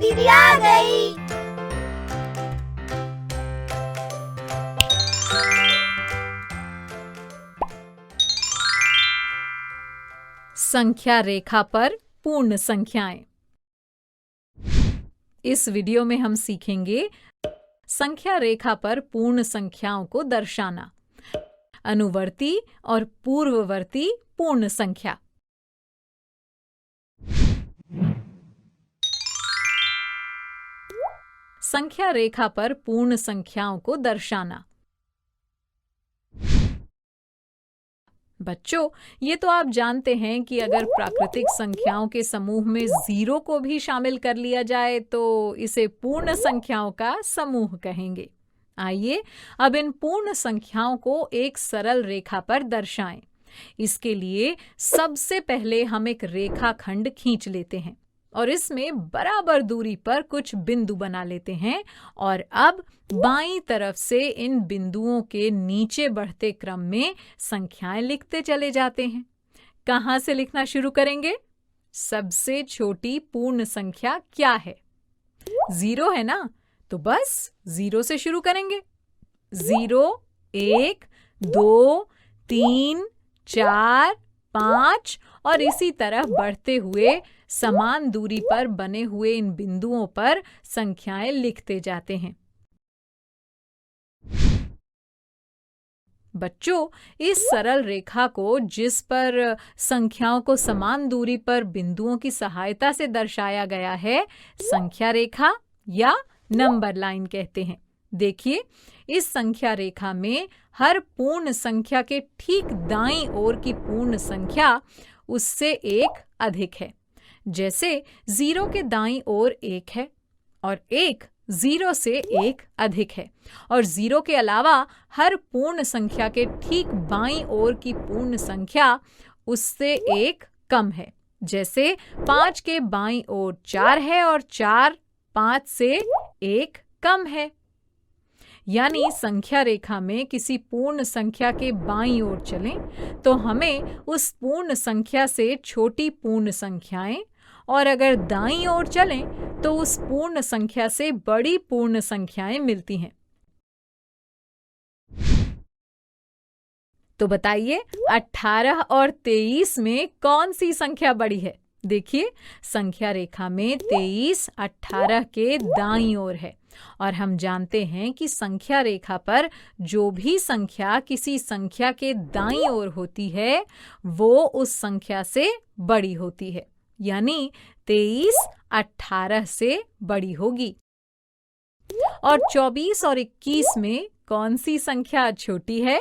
दीदी आ गई। संख्या रेखा पर पूर्ण संख्याएं। इस वीडियो में हम सीखेंगे संख्या रेखा पर पूर्ण संख्याओं को दर्शाना, अनुवर्ती और पूर्ववर्ती पूर्ण संख्या। संख्या रेखा पर पूर्ण संख्याओं को दर्शाना। बच्चों, ये तो आप जानते हैं कि अगर प्राकृतिक संख्याओं के समूह में 0 को भी शामिल कर लिया जाए तो इसे पूर्ण संख्याओं का समूह कहेंगे। आइए अब इन पूर्ण संख्याओं को एक सरल रेखा पर दर्शाएं। इसके लिए सबसे पहले हम एक रेखाखंड खींच लेते हैं और इसमें बराबर दूरी पर कुछ बिंदु बना लेते हैं और अब बाईं तरफ से इन बिंदुओं के नीचे बढ़ते क्रम में संख्याएं लिखते चले जाते हैं। कहां से लिखना शुरू करेंगे? सबसे छोटी पूर्ण संख्या क्या है? 0 है ना, तो बस 0 से शुरू करेंगे। 0, 1, 2, 3, 4, 5 और इसी तरह बढ़ते हुए समान दूरी पर बने हुए इन बिंदुओं पर संख्याएं लिखते जाते हैं। बच्चों, इस सरल रेखा को जिस पर संख्याओं को समान दूरी पर बिंदुओं की सहायता से दर्शाया गया है, संख्या रेखा या नंबर लाइन कहते हैं। देखिए, इस संख्या रेखा में हर पूर्ण संख्या के ठीक दाईं ओर की पूर्ण संख्या उससे एक अधिक है। जैसे 0 के दाईं ओर 1 है और 1 0 से 1 अधिक है और 0 के अलावा हर पूर्ण संख्या के ठीक बाईं ओर की पूर्ण संख्या उससे 1 कम है। जैसे 5 के बाईं ओर 4 है और 4 5 से 1 कम है। यानी संख्या रेखा में किसी पूर्ण संख्या के बाईं ओर चलें तो हमें उस पूर्ण संख्या से छोटी पूर्ण संख्याएं और अगर दाईं ओर चलें तो उस पूर्ण संख्या से बड़ी पूर्ण संख्याएं मिलती हैं। तो बताइए, 18 और 23 में कौन सी संख्या बड़ी है? देखिए, संख्या रेखा में 23 18 के दाईं ओर है और हम जानते हैं कि संख्या रेखा पर जो भी संख्या किसी संख्या के दाईं ओर होती है वो उस संख्या से बड़ी होती है। यानी 23 18 से बड़ी होगी। और 24 और 21 में कौन सी संख्या छोटी है?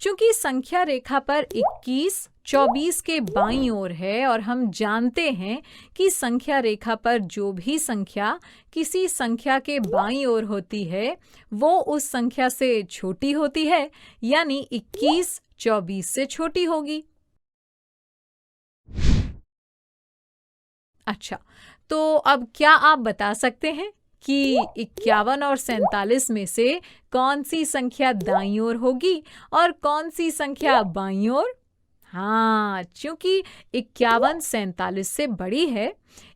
चूंकि संख्या रेखा पर 21 24 के बाईं ओर है और हम जानते हैं कि संख्या रेखा पर जो भी संख्या किसी संख्या के बाईं ओर होती है वो उस संख्या से छोटी होती है, यानी 21 24 से छोटी होगी। अच्छा, तो अब क्या आप बता सकते हैं कि 51 और 47 में से कौन सी संख्या दाईं ओर होगी और कौन सी संख्या बाईं ओर? हाँ, क्योंकि 51 47 से बड़ी है,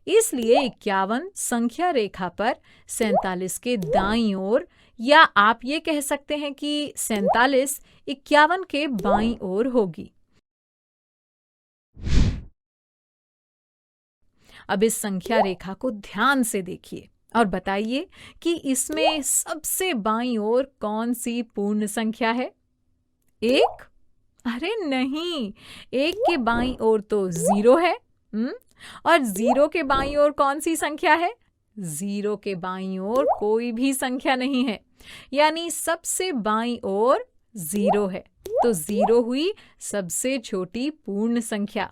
इसलिए 51 संख्या रेखा पर 47 के दाईं ओर, या आप ये कह सकते हैं कि 47 51 के बाईं ओर होगी। अब इस संख्या रेखा को ध्यान से देखिए और बताइए कि इसमें सबसे बाईं ओर कौन सी पूर्ण संख्या है? 1? अरे नहीं, 1 के बाईं ओर तो 0 है। और 0 के बाईं ओर कौन सी संख्या है? 0 के बाईं ओर कोई भी संख्या नहीं है, यानी सबसे बाईं ओर 0 है। तो 0 हुई सबसे छोटी पूर्ण संख्या।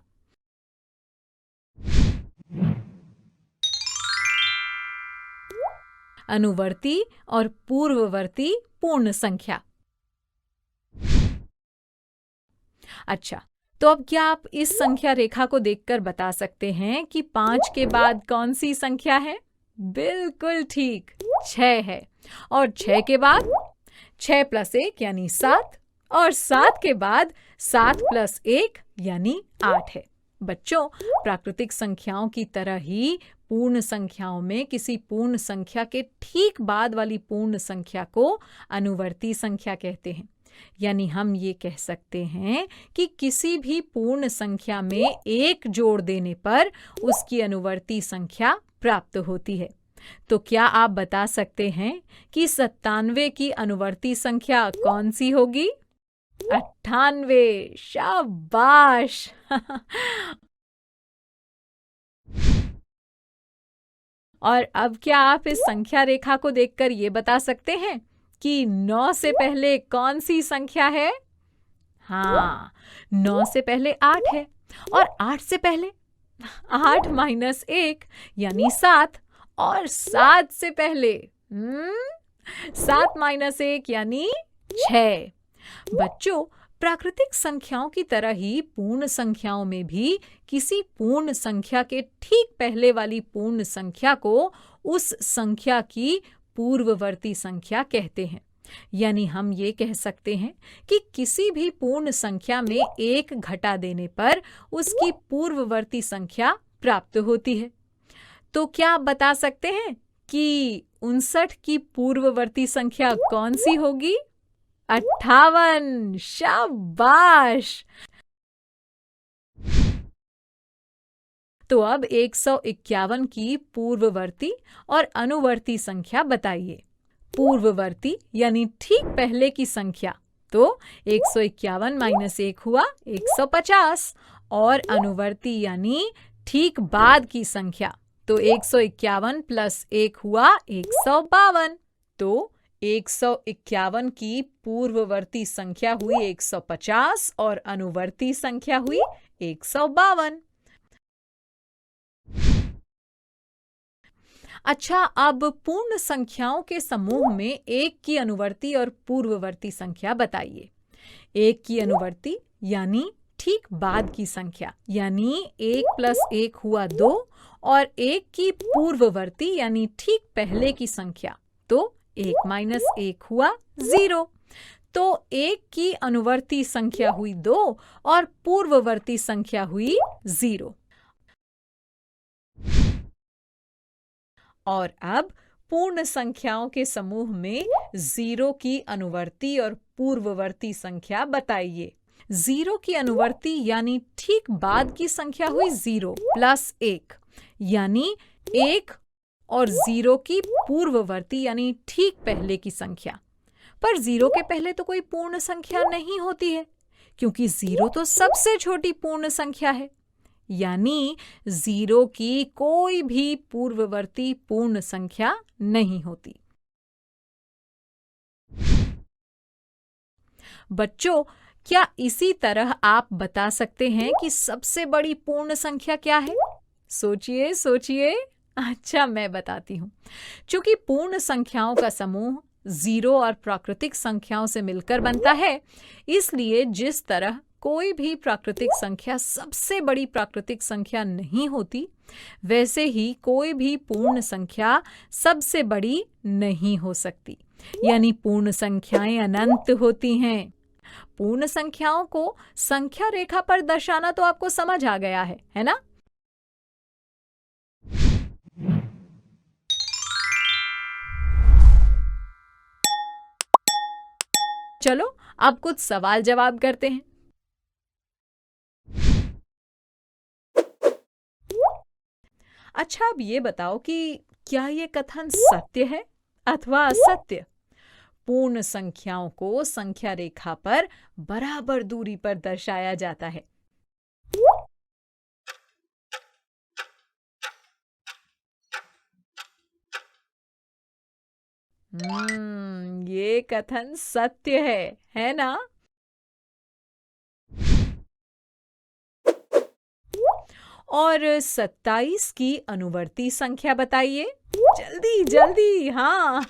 अनुवर्ती और पूर्ववर्ती पूर्ण संख्या। अच्छा, तो अब क्या आप इस संख्या रेखा को देखकर बता सकते हैं कि 5 के बाद कौन सी संख्या है? बिल्कुल ठीक, 6 है। और 6 के बाद 6 + 1 यानी 7 और 7 के बाद 7 + 1 यानी 8 है। बच्चों, प्राकृतिक संख्याओं की तरह ही पूर्ण संख्याओं में किसी पूर्ण संख्या के ठीक बाद वाली पूर्ण संख्या को अनुवर्ती संख्या कहते हैं। यानी हम ये कह सकते हैं कि किसी भी पूर्ण संख्या में एक जोड़ देने पर उसकी अनुवर्ती संख्या प्राप्त होती है। तो क्या आप बता सकते हैं कि 97 की अनुवर्ती संख्या कौन सी होगी? 98। शाबाश। और अब क्या आप इस संख्या रेखा को देखकर ये बता सकते हैं कि 9 से पहले कौन सी संख्या है? हाँ, 9 से पहले 8 है और 8 से पहले 8 माइनस 1 यानी 7 और 7 से पहले 7 माइनस 1 यानी 6। बच्चों, प्राकृतिक संख्याओं की तरह ही पूर्ण संख्याओं में भी किसी पूर्ण संख्या के ठीक पहले वाली पूर्ण संख्या को उस संख्या की पूर्ववर्ती संख्या कहते हैं। यानी हम ये कह सकते हैं कि किसी भी पूर्ण संख्या में एक घटा देने पर उसकी पूर्ववर्ती संख्या प्राप्त होती है। तो क्या आप बता सकते हैं कि 59 की पूर्ववर्ती संख्या कौन सी होगी? 58। शाबाश। तो अब 151 की पूर्ववर्ती और अनुवर्ती संख्या बताइए। पूर्ववर्ती यानी ठीक पहले की संख्या, तो 151 माइनस 1 हुआ 150 और अनुवर्ती यानी ठीक बाद की संख्या, तो 151 प्लस 1 हुआ 152। तो 151 की पूर्ववर्ती संख्या हुई 150 और अनुवर्ती संख्या हुई 152। अच्छा, अब पूर्ण संख्याओं के समूह में एक की अनुवर्ती और पूर्ववर्ती संख्या बताइए। एक की अनुवर्ती यानी ठीक बाद की संख्या, यानी 1 प्लस 1 हुआ 2 और एक की पूर्ववर्ती यानी ठीक पहले की संख्या, तो 1 माइनस 1 हुआ 0। तो एक की अनुवर्ती संख्या हुई 2 और पूर्ववर्ती संख्या हुई 0। और अब पूर्ण संख्याओं के समूह में 0 की अनुवर्ती और पूर्ववर्ती संख्या बताइए। 0 की अनुवर्ती यानी ठीक बाद की संख्या हुई 0 प्लस 1 यानी 1 और 0 की पूर्ववर्ती यानी ठीक पहले की संख्या। पर 0 के पहले तो कोई पूर्ण संख्या नहीं होती है, क्योंकि 0 तो सबसे छोटी पूर्ण संख्या है। यानी 0 की कोई भी पूर्ववर्ती पूर्ण संख्या नहीं होती। बच्चों, क्या इसी तरह आप बता सकते हैं कि सबसे बड़ी पूर्ण संख्या क्या है? सोचिए सोचिए। अच्छा, मैं बताती हूँ। चूंकि पूर्ण संख्याओं का समूह 0 और प्राकृतिक संख्याओं से मिलकर बनता है, इसलिए जिस तरह कोई भी प्राकृतिक संख्या सबसे बड़ी प्राकृतिक संख्या नहीं होती, वैसे ही कोई भी पूर्ण संख्या सबसे बड़ी नहीं हो सकती। यानी पूर्ण संख्याएं अनंत होती हैं। पूर्ण संख्याओं को संख्या रेखा पर दर्शाना तो आपको समझ आ गया है ना? चलो अब कुछ सवाल जवाब करते हैं। अच्छा, अब ये बताओ कि क्या ये कथन सत्य है अथवा असत्य? पूर्ण संख्याओं को संख्या रेखा पर बराबर दूरी पर दर्शाया जाता है। ये कथन सत्य है ना? और 27 की अनुवर्ती संख्या बताइए। जल्दी जल्दी, हाँ।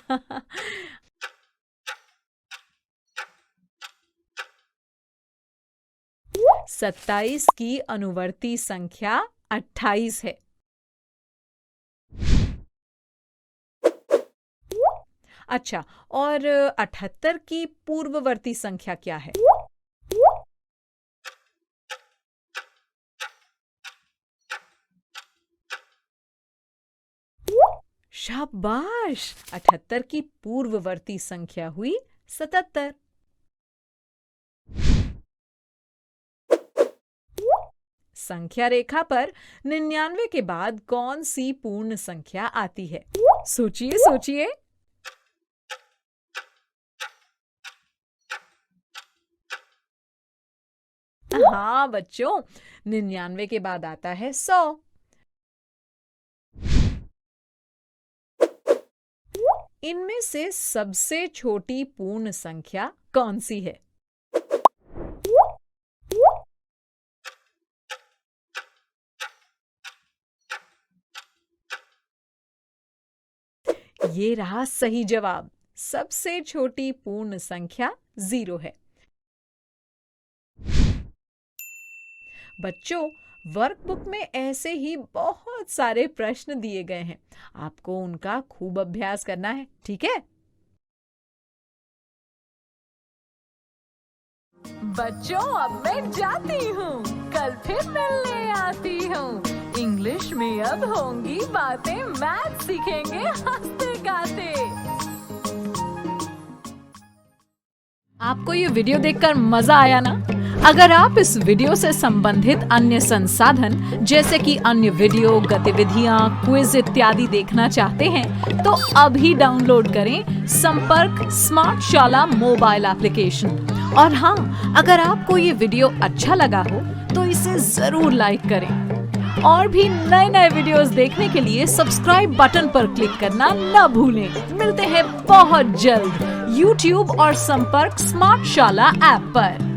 27 की अनुवर्ती संख्या 28 है। अच्छा, और 78 की पूर्ववर्ती संख्या क्या है? शाबाश! 78 की पूर्ववर्ती संख्या हुई 77। संख्या रेखा पर 99 के बाद कौन सी पूर्ण संख्या आती है? सोचिए सोचिए। हाँ बच्चों, 99 के बाद आता है 100। इनमें से सबसे छोटी पूर्ण संख्या कौन सी है? ये रहा सही जवाब। सबसे छोटी पूर्ण संख्या 0 है। बच्चों, वर्कबुक में ऐसे ही बहुत सारे प्रश्न दिए गए हैं। आपको उनका खूब अभ्यास करना है, ठीक है? बच्चों, अब मैं जाती हूँ, कल फिर मिलने आती हूँ। इंग्लिश में अब होंगी बातें, मैथ सीखेंगे हंसते गाते। आपको ये वीडियो देखकर मजा आया ना? अगर आप इस वीडियो से संबंधित अन्य संसाधन जैसे कि अन्य वीडियो, गतिविधियां, क्विज इत्यादि देखना चाहते हैं तो अभी डाउनलोड करें संपर्क स्मार्ट शाला मोबाइल एप्लीकेशन। और हाँ, अगर आपको ये वीडियो अच्छा लगा हो तो इसे जरूर लाइक करें। और भी नए नए वीडियोस देखने के लिए सब्सक्राइब बटन पर क्लिक करना न भूलें। मिलते हैं बहुत जल्द YouTube और संपर्क स्मार्ट शाला ऐप पर।